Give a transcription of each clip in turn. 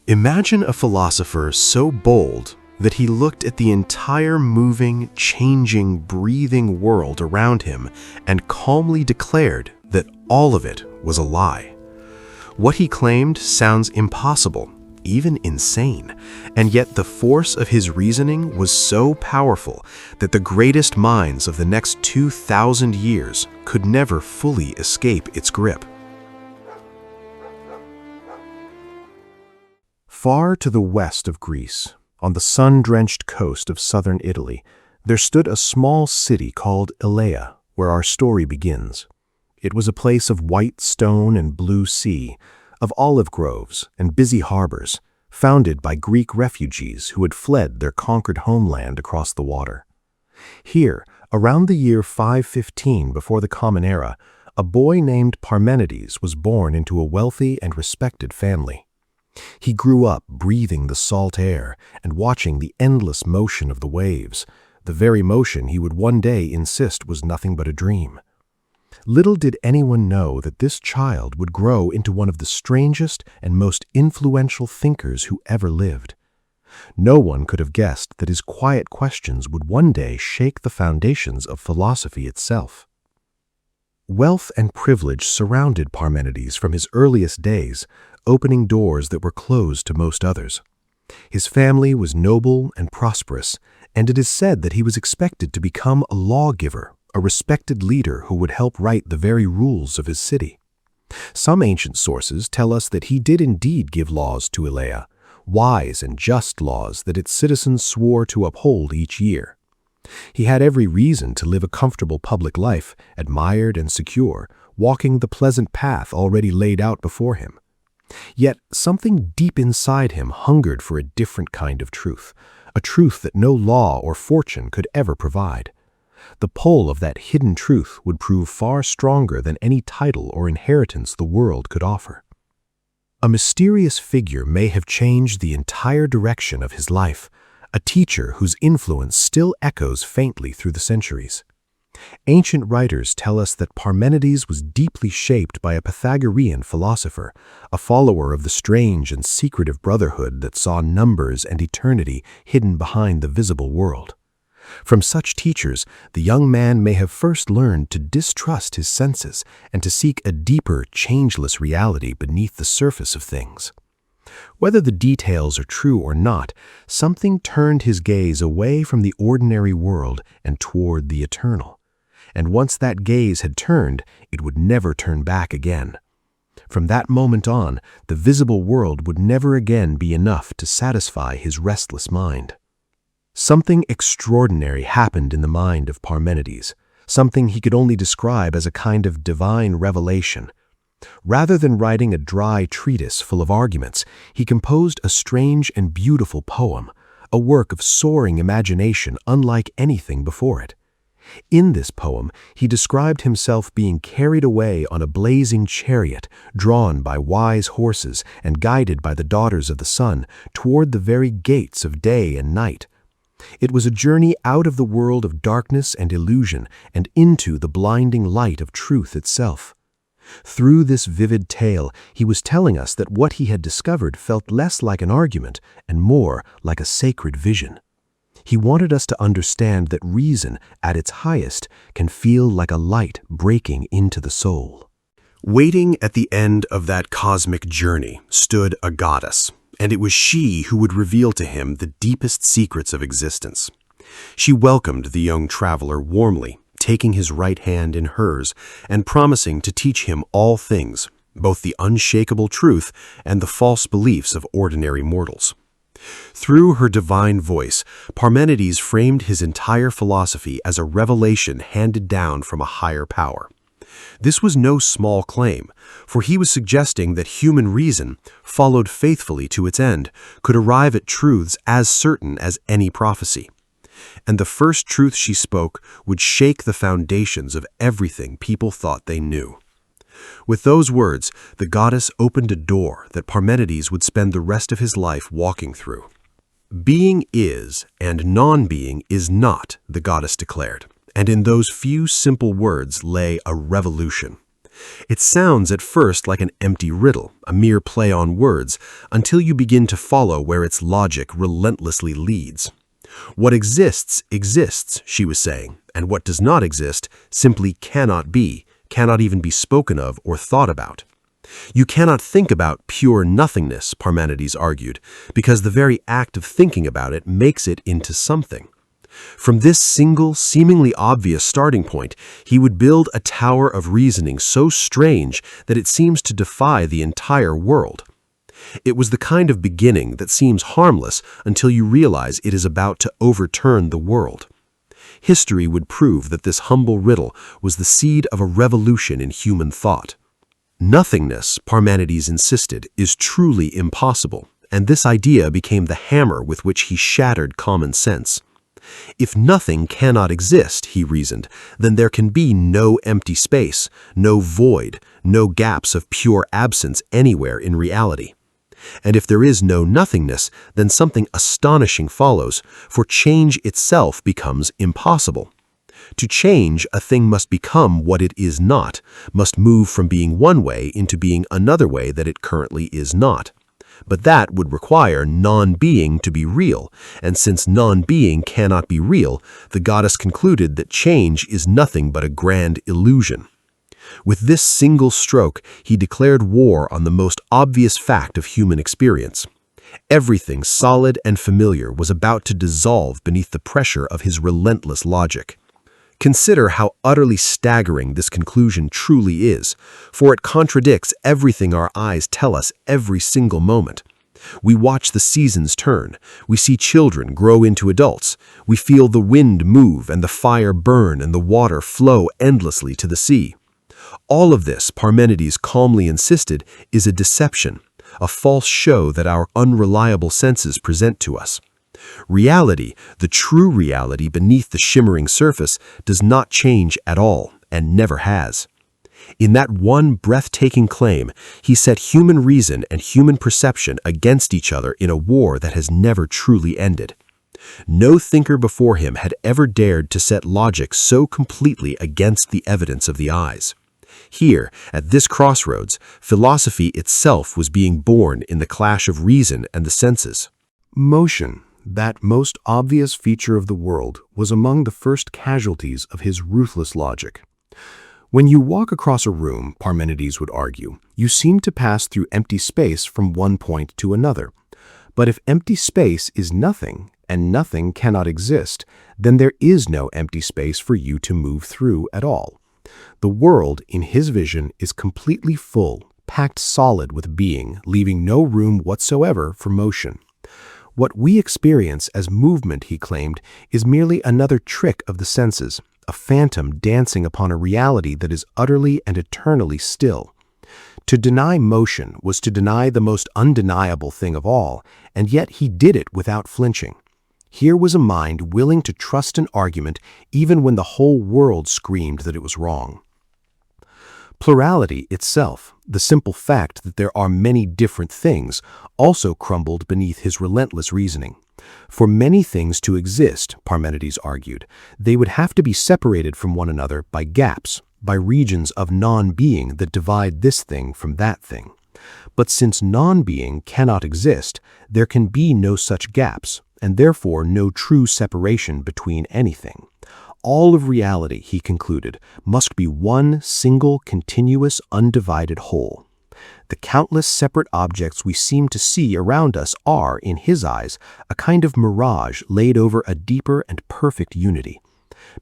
Imagine a philosopher so bold that he looked at the entire moving, changing, breathing world around him and calmly declared that all of it was a lie. What he claimed sounds impossible, even insane, and yet the force of his reasoning was so powerful that the greatest minds of the next 2,000 years could never fully escape its grip. Far to the west of Greece, on the sun-drenched coast of southern Italy, there stood a small city called Elea, where our story begins. It was a place of white stone and blue sea, of olive groves and busy harbors, founded by Greek refugees who had fled their conquered homeland across the water. Here, around the year 515 before the Common Era, a boy named Parmenides was born into a wealthy and respected family. He grew up breathing the salt air and watching the endless motion of the waves, the very motion he would one day insist was nothing but a dream. Little did anyone know that this child would grow into one of the strangest and most influential thinkers who ever lived. No one could have guessed that his quiet questions would one day shake the foundations of philosophy itself. Wealth and privilege surrounded Parmenides from his earliest days, opening doors that were closed to most others. His family was noble and prosperous, and it is said that he was expected to become a lawgiver, a respected leader who would help write the very rules of his city. Some ancient sources tell us that he did indeed give laws to Elea, wise and just laws that its citizens swore to uphold each year. He had every reason to live a comfortable public life, admired and secure, walking the pleasant path already laid out before him. Yet something deep inside him hungered for a different kind of truth, a truth that no law or fortune could ever provide. The pull of that hidden truth would prove far stronger than any title or inheritance the world could offer. A mysterious figure may have changed the entire direction of his life, a teacher whose influence still echoes faintly through the centuries. Ancient writers tell us that Parmenides was deeply shaped by a Pythagorean philosopher, a follower of the strange and secretive brotherhood that saw numbers and eternity hidden behind the visible world. From such teachers, the young man may have first learned to distrust his senses and to seek a deeper, changeless reality beneath the surface of things. Whether the details are true or not, something turned his gaze away from the ordinary world and toward the eternal. And once that gaze had turned, it would never turn back again. From that moment on, the visible world would never again be enough to satisfy his restless mind. Something extraordinary happened in the mind of Parmenides, something he could only describe as a kind of divine revelation. Rather than writing a dry treatise full of arguments, he composed a strange and beautiful poem, a work of soaring imagination unlike anything before it. In this poem, he described himself being carried away on a blazing chariot, drawn by wise horses and guided by the daughters of the sun, toward the very gates of day and night. It was a journey out of the world of darkness and illusion and into the blinding light of truth itself. Through this vivid tale, he was telling us that what he had discovered felt less like an argument and more like a sacred vision. He wanted us to understand that reason, at its highest, can feel like a light breaking into the soul. Waiting at the end of that cosmic journey stood a goddess, and it was she who would reveal to him the deepest secrets of existence. She welcomed the young traveler warmly, taking his right hand in hers and promising to teach him all things, both the unshakable truth and the false beliefs of ordinary mortals. Through her divine voice, Parmenides framed his entire philosophy as a revelation handed down from a higher power. This was no small claim, for he was suggesting that human reason, followed faithfully to its end, could arrive at truths as certain as any prophecy. And the first truth she spoke would shake the foundations of everything people thought they knew. With those words, the goddess opened a door that Parmenides would spend the rest of his life walking through. Being is, and non-being is not, the goddess declared, and in those few simple words lay a revolution. It sounds at first like an empty riddle, a mere play on words, until you begin to follow where its logic relentlessly leads. What exists, exists, she was saying, and what does not exist simply cannot be, cannot even be spoken of or thought about. You cannot think about pure nothingness, Parmenides argued, because the very act of thinking about it makes it into something. From this single, seemingly obvious starting point, he would build a tower of reasoning so strange that it seems to defy the entire world. It was the kind of beginning that seems harmless until you realize it is about to overturn the world. History would prove that this humble riddle was the seed of a revolution in human thought. Nothingness, Parmenides insisted, is truly impossible, and this idea became the hammer with which he shattered common sense. If nothing cannot exist, he reasoned, then there can be no empty space, no void, no gaps of pure absence anywhere in reality. And if there is no nothingness, then something astonishing follows, for change itself becomes impossible. To change, a thing must become what it is not, must move from being one way into being another way that it currently is not. But that would require non-being to be real, and since non-being cannot be real, the goddess concluded that change is nothing but a grand illusion. With this single stroke, he declared war on the most obvious fact of human experience. Everything solid and familiar was about to dissolve beneath the pressure of his relentless logic. Consider how utterly staggering this conclusion truly is, for it contradicts everything our eyes tell us every single moment. We watch the seasons turn, we see children grow into adults, we feel the wind move and the fire burn and the water flow endlessly to the sea. All of this, Parmenides calmly insisted, is a deception, a false show that our unreliable senses present to us. Reality, the true reality beneath the shimmering surface, does not change at all, and never has. In that one breathtaking claim, he set human reason and human perception against each other in a war that has never truly ended. No thinker before him had ever dared to set logic so completely against the evidence of the eyes. Here, at this crossroads, philosophy itself was being born in the clash of reason and the senses. Motion, that most obvious feature of the world, was among the first casualties of his ruthless logic. When you walk across a room, Parmenides would argue, you seem to pass through empty space from one point to another. But if empty space is nothing, and nothing cannot exist, then there is no empty space for you to move through at all. The world, in his vision, is completely full, packed solid with being, leaving no room whatsoever for motion. What we experience as movement, he claimed, is merely another trick of the senses, a phantom dancing upon a reality that is utterly and eternally still. To deny motion was to deny the most undeniable thing of all, and yet he did it without flinching. Here was a mind willing to trust an argument even when the whole world screamed that it was wrong. Plurality itself, the simple fact that there are many different things, also crumbled beneath his relentless reasoning. For many things to exist, Parmenides argued, they would have to be separated from one another by gaps, by regions of non-being that divide this thing from that thing. But since non-being cannot exist, there can be no such gaps, and therefore no true separation between anything. All of reality, he concluded, must be one single, continuous, undivided whole. The countless separate objects we seem to see around us are, in his eyes, a kind of mirage laid over a deeper and perfect unity.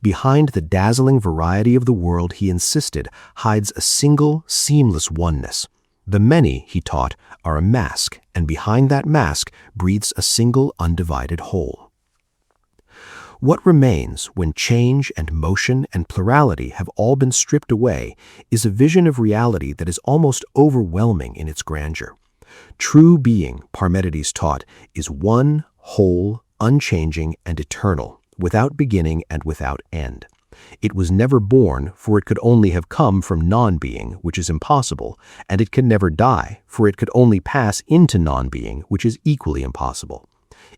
Behind the dazzling variety of the world, he insisted, hides a single, seamless oneness. The many, he taught, are a mask, and behind that mask breathes a single, undivided whole. What remains when change and motion and plurality have all been stripped away is a vision of reality that is almost overwhelming in its grandeur. True being, Parmenides taught, is one, whole, unchanging, and eternal, without beginning and without end. It was never born, for it could only have come from non-being, which is impossible, and it can never die, for it could only pass into non-being, which is equally impossible.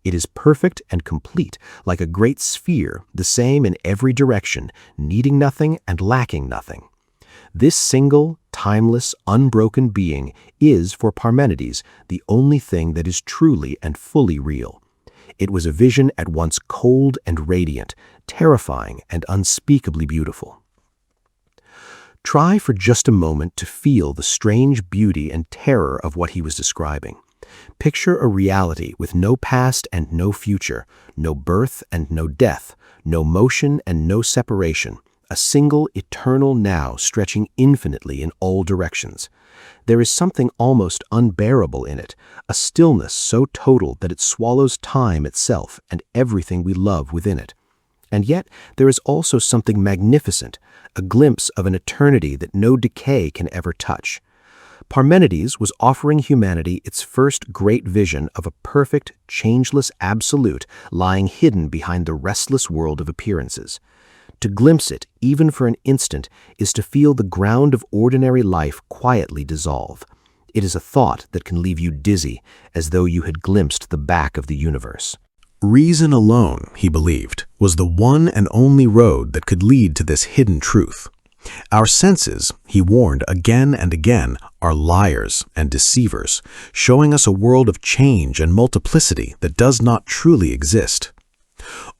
It is perfect and complete, like a great sphere, the same in every direction, needing nothing and lacking nothing. This single, timeless, unbroken being is, for Parmenides, the only thing that is truly and fully real. It was a vision at once cold and radiant, terrifying and unspeakably beautiful. Try for just a moment to feel the strange beauty and terror of what he was describing. Picture a reality with no past and no future, no birth and no death, no motion and no separation, a single eternal now stretching infinitely in all directions. There is something almost unbearable in it, a stillness so total that it swallows time itself and everything we love within it. And yet there is also something magnificent, a glimpse of an eternity that no decay can ever touch. Parmenides was offering humanity its first great vision of a perfect, changeless absolute lying hidden behind the restless world of appearances. To glimpse it, even for an instant, is to feel the ground of ordinary life quietly dissolve. It is a thought that can leave you dizzy, as though you had glimpsed the back of the universe. Reason alone, he believed, was the one and only road that could lead to this hidden truth. Our senses, he warned again and again, are liars and deceivers, showing us a world of change and multiplicity that does not truly exist.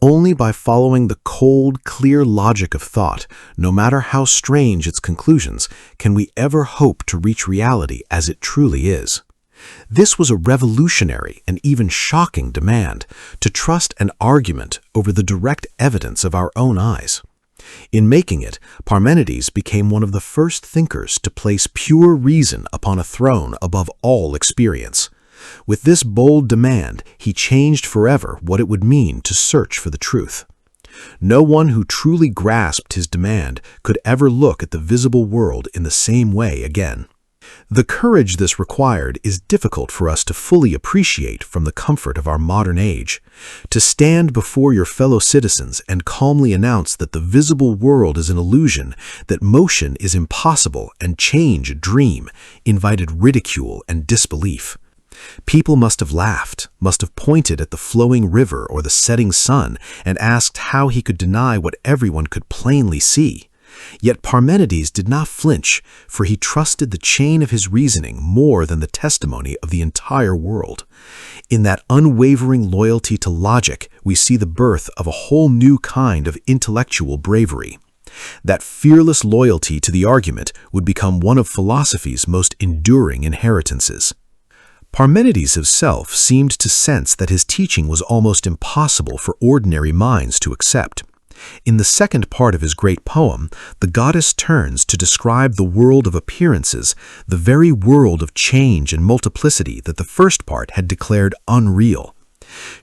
Only by following the cold, clear logic of thought, no matter how strange its conclusions, can we ever hope to reach reality as it truly is. This was a revolutionary and even shocking demand, to trust an argument over the direct evidence of our own eyes. In making it, Parmenides became one of the first thinkers to place pure reason upon a throne above all experience. With this bold demand, he changed forever what it would mean to search for the truth. No one who truly grasped his demand could ever look at the visible world in the same way again. The courage this required is difficult for us to fully appreciate from the comfort of our modern age. To stand before your fellow citizens and calmly announce that the visible world is an illusion, that motion is impossible and change a dream, invited ridicule and disbelief. People must have laughed, must have pointed at the flowing river or the setting sun and asked how he could deny what everyone could plainly see. Yet Parmenides did not flinch, for he trusted the chain of his reasoning more than the testimony of the entire world. In that unwavering loyalty to logic, we see the birth of a whole new kind of intellectual bravery. That fearless loyalty to the argument would become one of philosophy's most enduring inheritances. Parmenides himself seemed to sense that his teaching was almost impossible for ordinary minds to accept. In the second part of his great poem, the goddess turns to describe the world of appearances, the very world of change and multiplicity that the first part had declared unreal.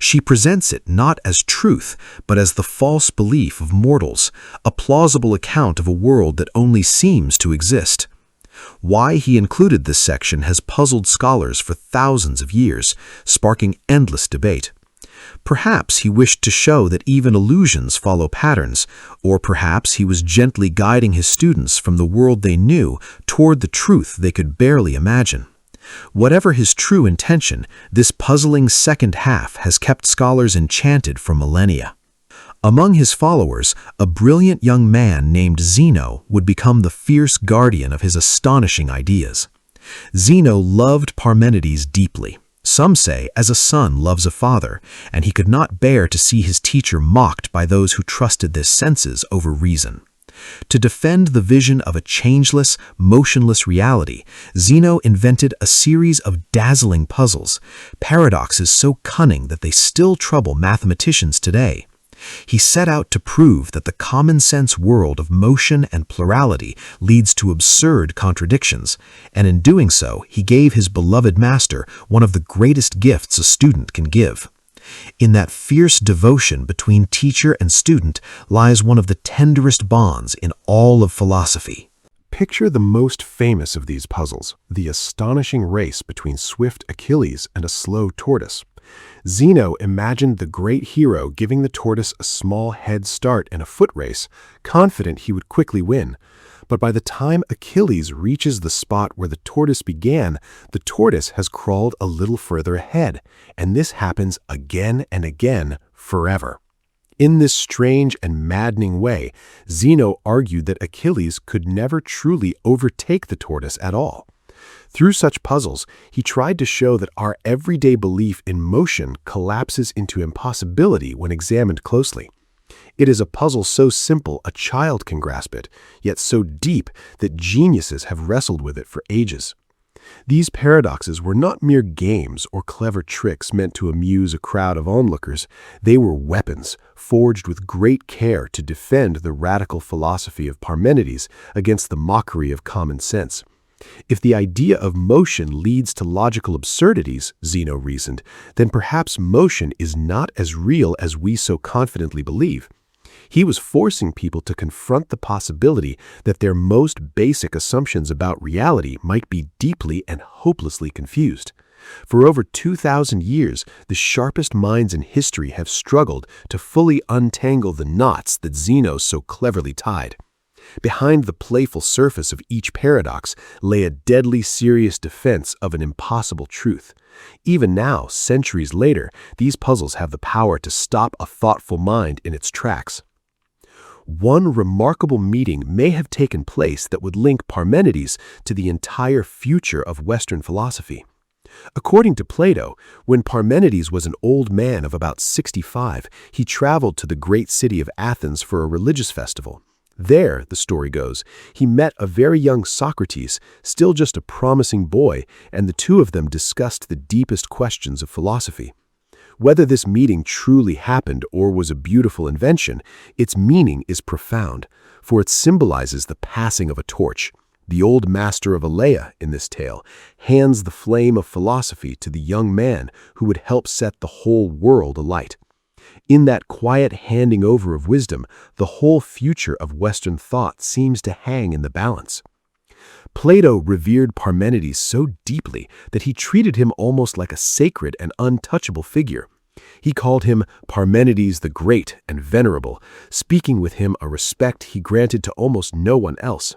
She presents it not as truth, but as the false belief of mortals, a plausible account of a world that only seems to exist. Why he included this section has puzzled scholars for thousands of years, sparking endless debate. Perhaps he wished to show that even illusions follow patterns, or perhaps he was gently guiding his students from the world they knew toward the truth they could barely imagine. Whatever his true intention, this puzzling second half has kept scholars enchanted for millennia. Among his followers, a brilliant young man named Zeno would become the fierce guardian of his astonishing ideas. Zeno loved Parmenides deeply. Some say as a son loves a father, and he could not bear to see his teacher mocked by those who trusted their senses over reason. To defend the vision of a changeless, motionless reality, Zeno invented a series of dazzling puzzles, paradoxes so cunning that they still trouble mathematicians today. He set out to prove that the common-sense world of motion and plurality leads to absurd contradictions, and in doing so, he gave his beloved master one of the greatest gifts a student can give. In that fierce devotion between teacher and student lies one of the tenderest bonds in all of philosophy. Picture the most famous of these puzzles, the astonishing race between swift Achilles and a slow tortoise. Zeno imagined the great hero giving the tortoise a small head start in a foot race, confident he would quickly win. But by the time Achilles reaches the spot where the tortoise began, the tortoise has crawled a little further ahead, and this happens again and again forever. In this strange and maddening way, Zeno argued that Achilles could never truly overtake the tortoise at all. Through such puzzles, he tried to show that our everyday belief in motion collapses into impossibility when examined closely. It is a puzzle so simple a child can grasp it, yet so deep that geniuses have wrestled with it for ages. These paradoxes were not mere games or clever tricks meant to amuse a crowd of onlookers. They were weapons, forged with great care to defend the radical philosophy of Parmenides against the mockery of common sense. If the idea of motion leads to logical absurdities, Zeno reasoned, then perhaps motion is not as real as we so confidently believe. He was forcing people to confront the possibility that their most basic assumptions about reality might be deeply and hopelessly confused. For over 2,000 years, the sharpest minds in history have struggled to fully untangle the knots that Zeno so cleverly tied. Behind the playful surface of each paradox lay a deadly serious defense of an impossible truth. Even now, centuries later, these puzzles have the power to stop a thoughtful mind in its tracks. One remarkable meeting may have taken place that would link Parmenides to the entire future of Western philosophy. According to Plato, when Parmenides was an old man of about 65, he traveled to the great city of Athens for a religious festival. There, the story goes, he met a very young Socrates, still just a promising boy, and the two of them discussed the deepest questions of philosophy. Whether this meeting truly happened or was a beautiful invention, its meaning is profound, for it symbolizes the passing of a torch. The old master of Elea, in this tale, hands the flame of philosophy to the young man who would help set the whole world alight. In that quiet handing over of wisdom, the whole future of Western thought seems to hang in the balance. Plato revered Parmenides so deeply that he treated him almost like a sacred and untouchable figure. He called him Parmenides the Great and Venerable, speaking with him a respect he granted to almost no one else.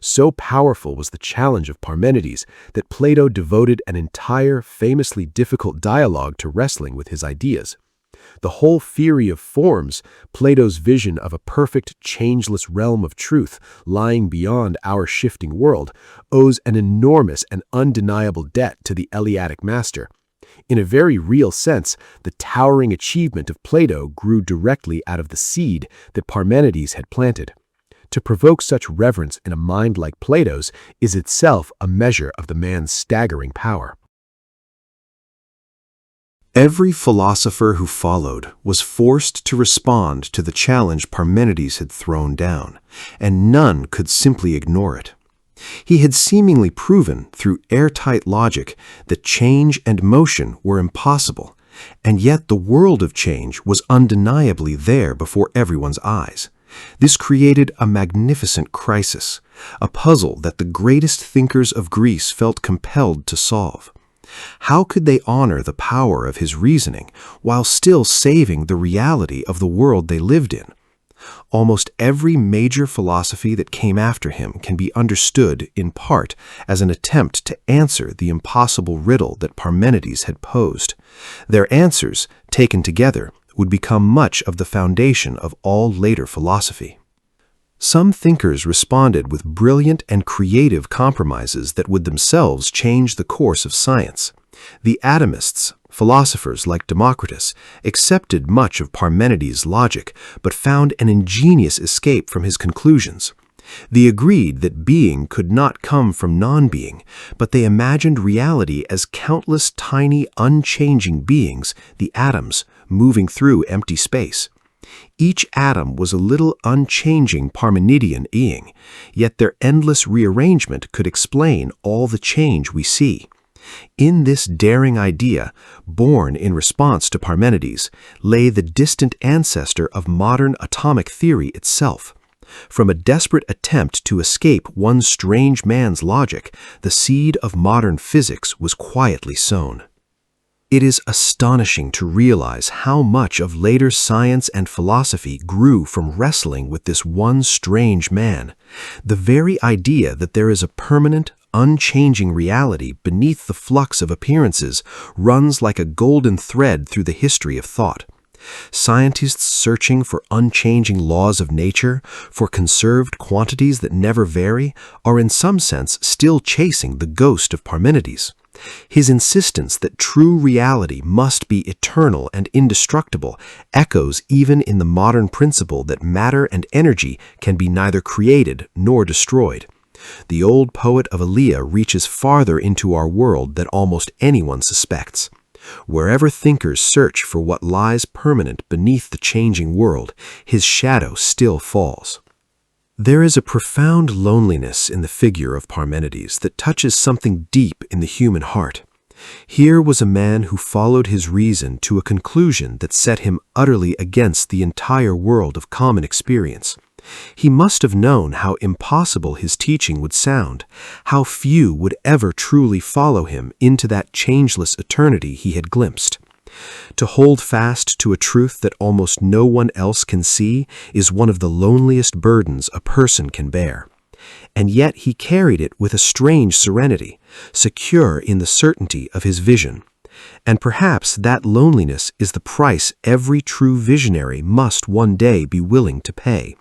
So powerful was the challenge of Parmenides that Plato devoted an entire, famously difficult dialogue to wrestling with his ideas. The whole theory of forms, Plato's vision of a perfect, changeless realm of truth lying beyond our shifting world, owes an enormous and undeniable debt to the Eleatic master. In a very real sense, the towering achievement of Plato grew directly out of the seed that Parmenides had planted. To provoke such reverence in a mind like Plato's is itself a measure of the man's staggering power. Every philosopher who followed was forced to respond to the challenge Parmenides had thrown down, and none could simply ignore it. He had seemingly proven, through airtight logic, that change and motion were impossible, and yet the world of change was undeniably there before everyone's eyes. This created a magnificent crisis, a puzzle that the greatest thinkers of Greece felt compelled to solve. How could they honor the power of his reasoning while still saving the reality of the world they lived in? Almost every major philosophy that came after him can be understood, in part, as an attempt to answer the impossible riddle that Parmenides had posed. Their answers, taken together, would become much of the foundation of all later philosophy. Some thinkers responded with brilliant and creative compromises that would themselves change the course of science. The atomists, philosophers like Democritus, accepted much of Parmenides' logic, but found an ingenious escape from his conclusions. They agreed that being could not come from non-being, but they imagined reality as countless tiny, unchanging beings, the atoms, moving through empty space. Each atom was a little unchanging Parmenidean being, yet their endless rearrangement could explain all the change we see. In this daring idea, born in response to Parmenides, lay the distant ancestor of modern atomic theory itself. From a desperate attempt to escape one strange man's logic, the seed of modern physics was quietly sown. It is astonishing to realize how much of later science and philosophy grew from wrestling with this one strange man. The very idea that there is a permanent, unchanging reality beneath the flux of appearances runs like a golden thread through the history of thought. Scientists searching for unchanging laws of nature, for conserved quantities that never vary, are in some sense still chasing the ghost of Parmenides. His insistence that true reality must be eternal and indestructible echoes even in the modern principle that matter and energy can be neither created nor destroyed. The old poet of Elea reaches farther into our world than almost anyone suspects. Wherever thinkers search for what lies permanent beneath the changing world, his shadow still falls. There is a profound loneliness in the figure of Parmenides that touches something deep in the human heart. Here was a man who followed his reason to a conclusion that set him utterly against the entire world of common experience. He must have known how impossible his teaching would sound, how few would ever truly follow him into that changeless eternity he had glimpsed. To hold fast to a truth that almost no one else can see is one of the loneliest burdens a person can bear. And yet he carried it with a strange serenity, secure in the certainty of his vision. And perhaps that loneliness is the price every true visionary must one day be willing to pay.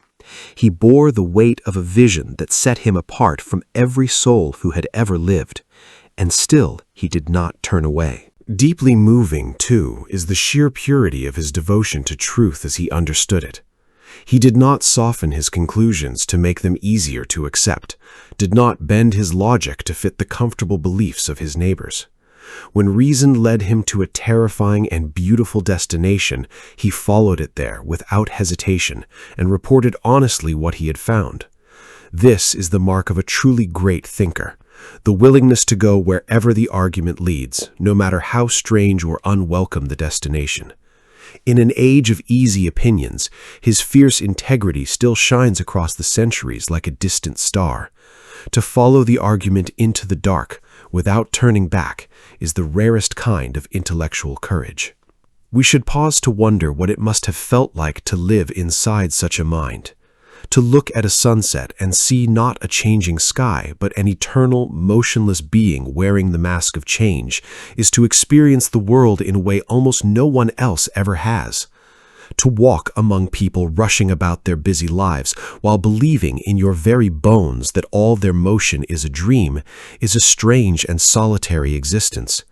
He bore the weight of a vision that set him apart from every soul who had ever lived, and still he did not turn away. Deeply moving, too, is the sheer purity of his devotion to truth as he understood it. He did not soften his conclusions to make them easier to accept, did not bend his logic to fit the comfortable beliefs of his neighbors. When reason led him to a terrifying and beautiful destination, he followed it there without hesitation and reported honestly what he had found. This is the mark of a truly great thinker, the willingness to go wherever the argument leads, no matter how strange or unwelcome the destination. In an age of easy opinions, his fierce integrity still shines across the centuries like a distant star. To follow the argument into the dark, without turning back, is the rarest kind of intellectual courage. We should pause to wonder what it must have felt like to live inside such a mind. To look at a sunset and see not a changing sky, but an eternal, motionless being wearing the mask of change, is to experience the world in a way almost no one else ever has. To walk among people rushing about their busy lives while believing in your very bones that all their motion is a dream is a strange and solitary existence.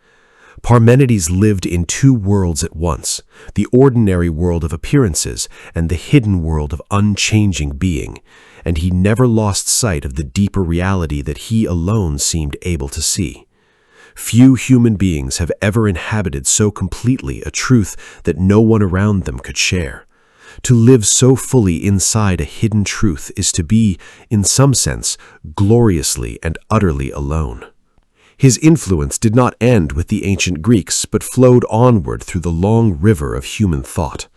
Parmenides lived in two worlds at once, the ordinary world of appearances and the hidden world of unchanging being, and he never lost sight of the deeper reality that he alone seemed able to see. Few human beings have ever inhabited so completely a truth that no one around them could share. To live so fully inside a hidden truth is to be, in some sense, gloriously and utterly alone. His influence did not end with the ancient Greeks, but flowed onward through the long river of human thought.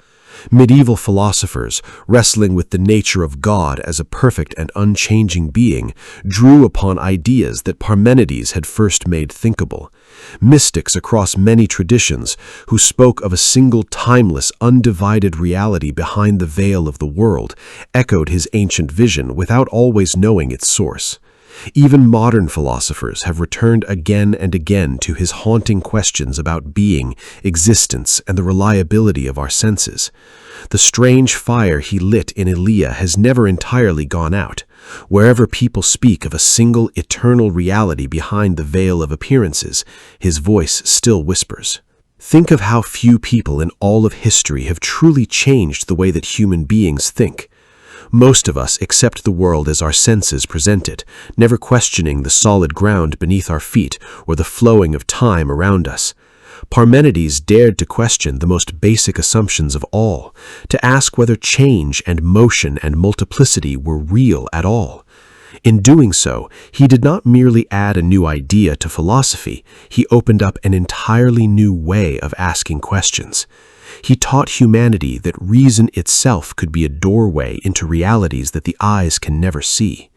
Medieval philosophers, wrestling with the nature of God as a perfect and unchanging being, drew upon ideas that Parmenides had first made thinkable. Mystics across many traditions, who spoke of a single timeless, undivided reality behind the veil of the world, echoed his ancient vision without always knowing its source. Even modern philosophers have returned again and again to his haunting questions about being, existence, and the reliability of our senses. The strange fire he lit in Elea has never entirely gone out. Wherever people speak of a single eternal reality behind the veil of appearances, his voice still whispers. Think of how few people in all of history have truly changed the way that human beings think. Most of us accept the world as our senses present it, never questioning the solid ground beneath our feet or the flowing of time around us. Parmenides dared to question the most basic assumptions of all, to ask whether change and motion and multiplicity were real at all. In doing so, he did not merely add a new idea to philosophy, he opened up an entirely new way of asking questions. He taught humanity that reason itself could be a doorway into realities that the eyes can never see.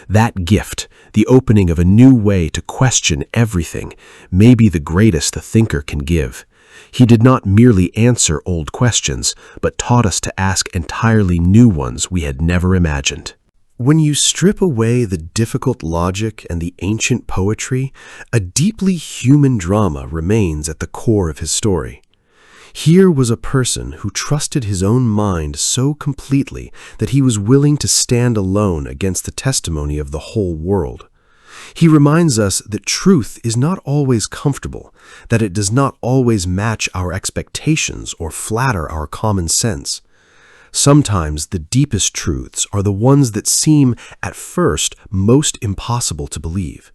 That gift, the opening of a new way to question everything, may be the greatest a thinker can give. He did not merely answer old questions, but taught us to ask entirely new ones we had never imagined. When you strip away the difficult logic and the ancient poetry, a deeply human drama remains at the core of his story. Here was a person who trusted his own mind so completely that he was willing to stand alone against the testimony of the whole world. He reminds us that truth is not always comfortable, that it does not always match our expectations or flatter our common sense. Sometimes the deepest truths are the ones that seem, at first, most impossible to believe.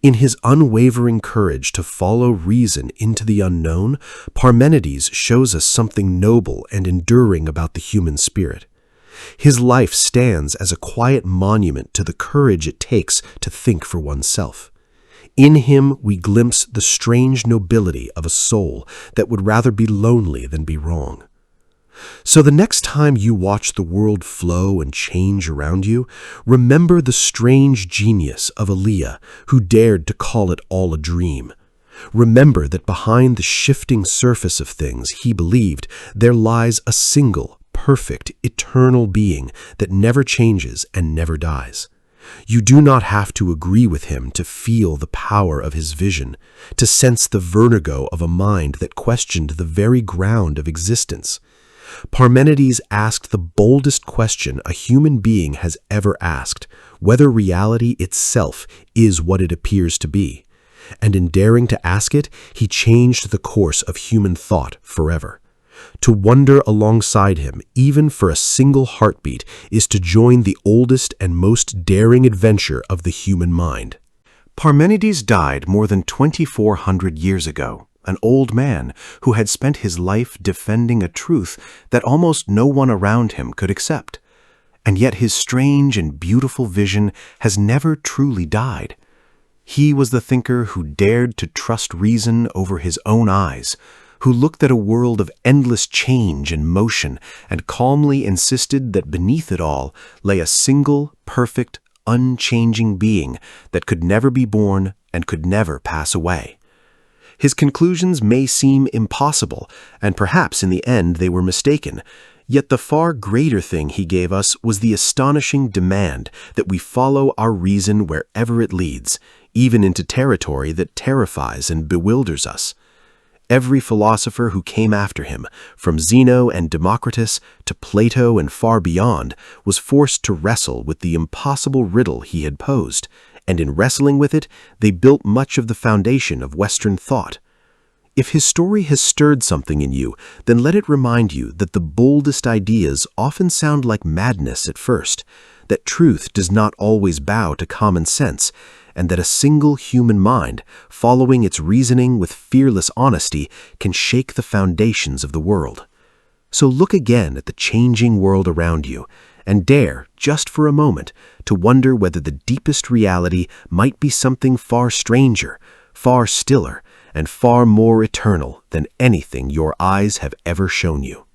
In his unwavering courage to follow reason into the unknown, Parmenides shows us something noble and enduring about the human spirit. His life stands as a quiet monument to the courage it takes to think for oneself. In him we glimpse the strange nobility of a soul that would rather be lonely than be wrong. So the next time you watch the world flow and change around you, remember the strange genius of Elea who dared to call it all a dream. Remember that behind the shifting surface of things he believed there lies a single, perfect, eternal being that never changes and never dies. You do not have to agree with him to feel the power of his vision, to sense the vertigo of a mind that questioned the very ground of existence. Parmenides asked the boldest question a human being has ever asked, whether reality itself is what it appears to be. And in daring to ask it, he changed the course of human thought forever. To wonder alongside him, even for a single heartbeat, is to join the oldest and most daring adventure of the human mind. Parmenides died more than 2,400 years ago, an old man who had spent his life defending a truth that almost no one around him could accept. And yet his strange and beautiful vision has never truly died. He was the thinker who dared to trust reason over his own eyes, who looked at a world of endless change and motion and calmly insisted that beneath it all lay a single, perfect, unchanging being that could never be born and could never pass away. His conclusions may seem impossible, and perhaps in the end they were mistaken, yet the far greater thing he gave us was the astonishing demand that we follow our reason wherever it leads, even into territory that terrifies and bewilders us. Every philosopher who came after him, from Zeno and Democritus to Plato and far beyond, was forced to wrestle with the impossible riddle he had posed, and in wrestling with it, they built much of the foundation of Western thought. If his story has stirred something in you, then let it remind you that the boldest ideas often sound like madness at first, that truth does not always bow to common sense, and that a single human mind, following its reasoning with fearless honesty, can shake the foundations of the world. So look again at the changing world around you, and dare, just for a moment, to wonder whether the deepest reality might be something far stranger, far stiller, and far more eternal than anything your eyes have ever shown you.